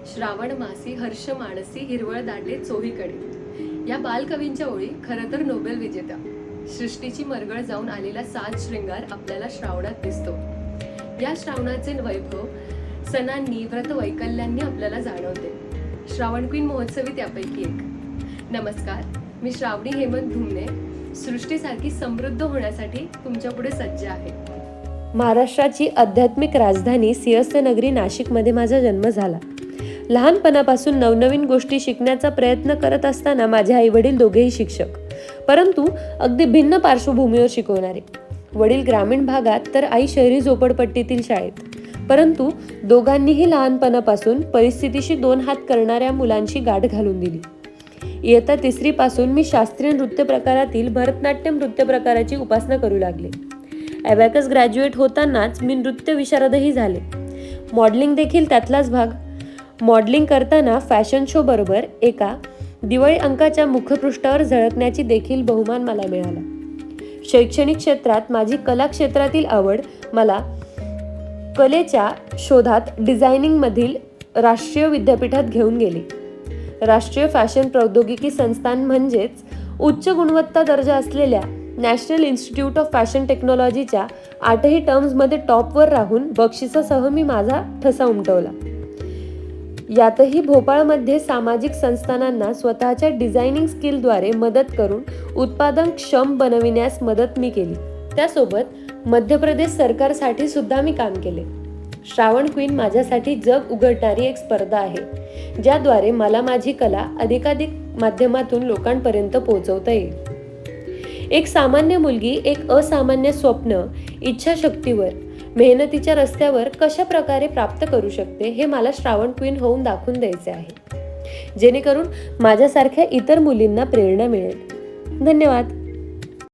श्रावण मासी हर्ष मानसी हिरवळ दाटे चोहीकडे. या बालकवींच्या ओळी खरं तर नोबेल विजेत्या. सृष्टीची मरगळ जाऊन आलेला साज शृंगार आपल्याला श्रावणात दिसतो. या श्रावणाचे वैभव सणांनी व्रत वैकल्यांनी आपल्याला जाणवते. श्रावण क्वीन महोत्सवी त्यापैकी एक. नमस्कार, मी श्रावणी हेमंत धुमने सृष्टीसारखी समृद्ध होण्यासाठी तुमच्या पुढे सज्ज आहे. महाराष्ट्राची आध्यात्मिक राजधानी सिंहस्थ नगरी नाशिकमध्ये माझा जन्म झाला. लहानपणापासून नवनवीन गोष्टी शिकण्याचा प्रयत्न करत असताना माझे आई वडील दोघेही शिक्षक, परंतु अगदी भिन्न पार्श्वभूमीवर शिकवणारे. वडील ग्रामीण भागात तर आई शहरी झोपडपट्टीतील शाळेत. परंतु दोघांनीही लहानपणापासून परिस्थितीशी दोन हात करणाऱ्या मुलांची गाठ घालून दिली. इयत्ता 3री पासून मी शास्त्रीय नृत्य प्रकारातील भरतनाट्यम नृत्य प्रकाराची उपासना करू लागले. ॲबॅकस ग्रॅज्युएट होतानाच मी नृत्य विशारदही झाले. मॉडेलिंग देखील त्यातलाच भाग. मॉडेलिंग करताना फॅशन शो बरोबर एका दिवाळी अंकाच्या मुखपृष्ठावर झळकण्याची देखील बहुमान मला मिळाला. शैक्षणिक क्षेत्रात माझी कला क्षेत्रातील आवड मला कलेच्या शोधात डिझायनिंगमधील राष्ट्रीय विद्यापीठात घेऊन गेली. राष्ट्रीय फॅशन प्रौद्योगिकी संस्थान म्हणजेच उच्च गुणवत्ता दर्जा असलेल्या नॅशनल इन्स्टिट्यूट ऑफ फॅशन टेक्नॉलॉजीच्या 8ही टर्म्समध्ये टॉपवर राहून बक्षिसासह मी माझा ठसा उमटवला. यातही भोपाळमध्ये सामाजिक संस्थानांना स्वतःच्या डिझायनिंग स्किलद्वारे मदत करून उत्पादन क्षम बनविण्यास मदत मी केली. त्यासोबत मध्य प्रदेश सरकारसाठी सुद्धा मी काम केले. श्रावण क्वीन माझ्यासाठी जग उघडणारी एक स्पर्धा आहे, ज्याद्वारे मला माझी कला अधिकाधिक माध्यमातून लोकांपर्यंत पोहोचवता येईल. एक सामान्य मुलगी एक असामान्य स्वप्न इच्छाशक्तीवर मेहनतीच्या रस्त्यावर कशा प्रकारे प्राप्त करू शकते हे मला श्रावण क्वीन होऊन दाखवून द्यायचे आहे, जेणेकरून माझ्यासारख्या इतर मुलींना प्रेरणा मिळेल. धन्यवाद.